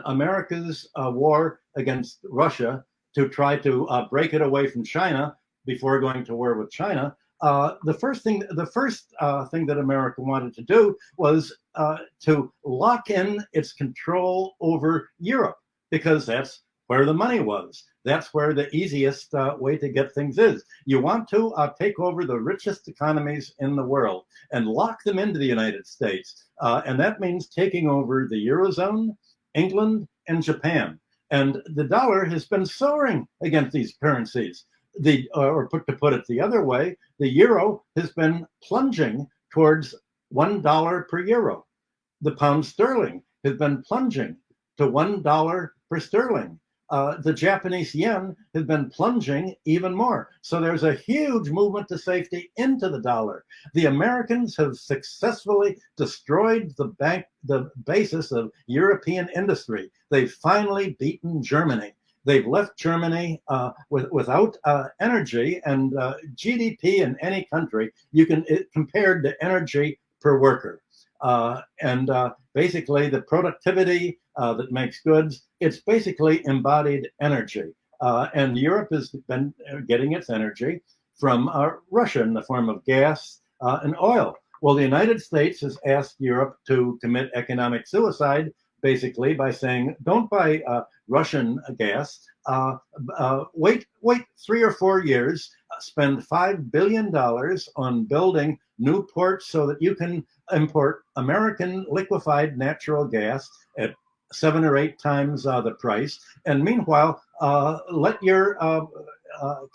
America's war against Russia to try to break it away from China before going to war with China, the first thing that America wanted to do was to lock in its control over Europe, because that's where the money was. That's where the easiest way to get things is. You want to take over the richest economies in the world and lock them into the United States. And that means taking over the Eurozone, England, and Japan. And the dollar has been soaring against these currencies. To put it the other way, the euro has been plunging towards $1 per euro. The pound sterling has been plunging to $1 per sterling. The Japanese yen has been plunging even more. So there's a huge movement to safety into the dollar. The Americans have successfully destroyed the basis of European industry. They've finally beaten Germany. They've left Germany without energy, and GDP in any country compared to energy per worker. Basically the productivity that makes goods, it's basically embodied energy. And Europe has been getting its energy from Russia in the form of gas and oil. Well, the United States has asked Europe to commit economic suicide, basically by saying, don't buy Russian gas, wait 3 or 4 years, spend $5 billion on building new ports so that you can import American liquefied natural gas at 7 or 8 times the price. And meanwhile, let your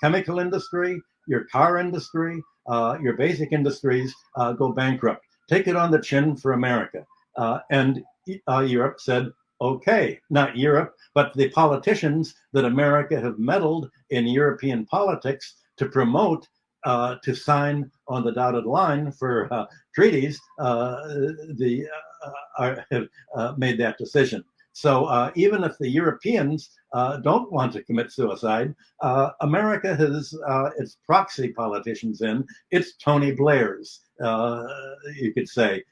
chemical industry, your car industry, your basic industries go bankrupt. Take it on the chin for America. And Europe said, okay, not Europe, but the politicians that America have meddled in European politics to promote to sign on the dotted line for treaties, have made that decision. So even if the Europeans don't want to commit suicide, America has its proxy politicians in. It's Tony Blair's, you could say,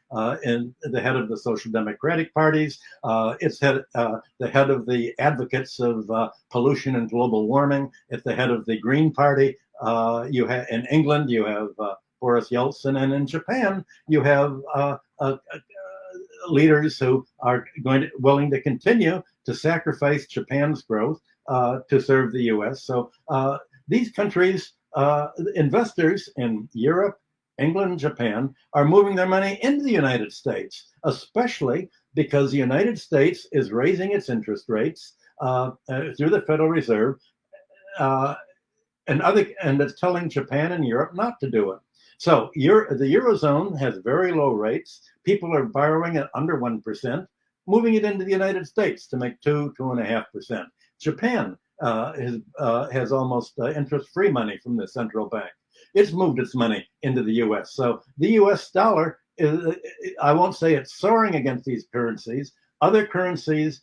in the head of the Social Democratic parties. It's the head of the advocates of pollution and global warming. It's the head of the Green Party. In England, you have Boris Yeltsin, and in Japan, you have leaders who are willing to continue to sacrifice Japan's growth to serve the U.S. So these countries, investors in Europe, England, Japan, are moving their money into the United States, especially because the United States is raising its interest rates through the Federal Reserve, and it's telling Japan and Europe not to do it. So the Eurozone has very low rates. People are borrowing at under 1%, moving it into the United States to make 2.5%. Japan has almost interest-free money from the central bank. It's moved its money into the U.S. So the U.S. dollar I won't say it's soaring against these currencies. Other currencies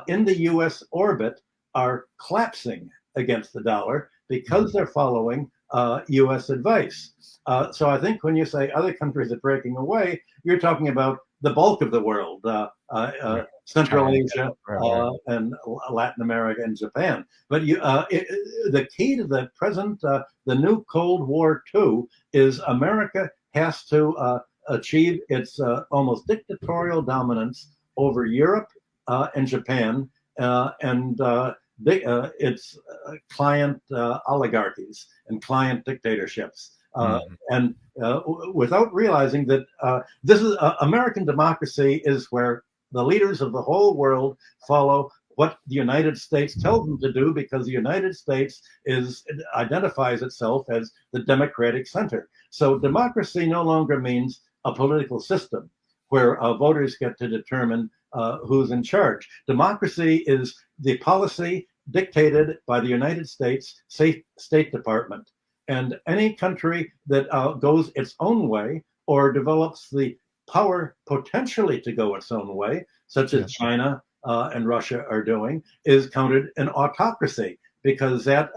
in the U.S. orbit are collapsing against the dollar because they're following U.S. advice. So I think when you say other countries are breaking away, you're talking about the bulk of the world, Central Asia, and Latin America and Japan. But the key to the present, the new Cold War II, is America has to achieve its almost dictatorial dominance over Europe and Japan and its client oligarchies and client dictatorships. And without realizing that this is American democracy is where the leaders of the whole world follow what the United States tells them to do, because the United States identifies itself as the democratic center. So democracy no longer means a political system where voters get to determine who's in charge. Democracy is the policy dictated by the United States State Department. And any country that goes its own way or develops the power potentially to go its own way, such as China and Russia are doing, is counted an autocracy, because that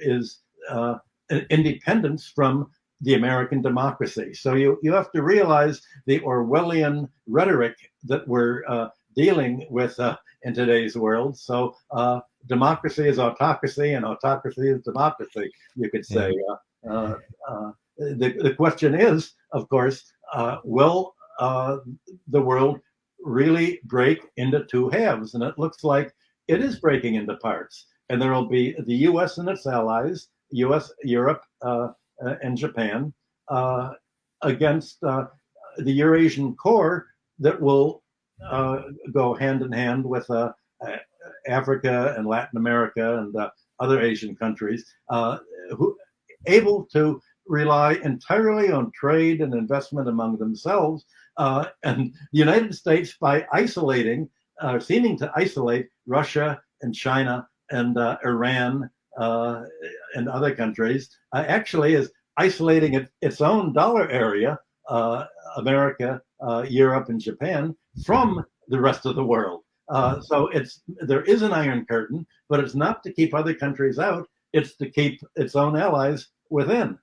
is independence from the American democracy. So you have to realize the Orwellian rhetoric that we're dealing with in today's world. So democracy is autocracy, and autocracy is democracy, you could say. The question is, of course, will the world really break into two halves? And it looks like it is breaking into parts. And there will be the U.S. and its allies, U.S., Europe, and Japan, against the Eurasian core that will go hand in hand with Africa and Latin America and other Asian countries, who able to rely entirely on trade and investment among themselves. And the United States, by isolating, seeming to isolate Russia and China and Iran and other countries, actually is isolating its own dollar area, America, Europe, and Japan, from the rest of the world. So there is an iron curtain, but it's not to keep other countries out. It's to keep its own allies within.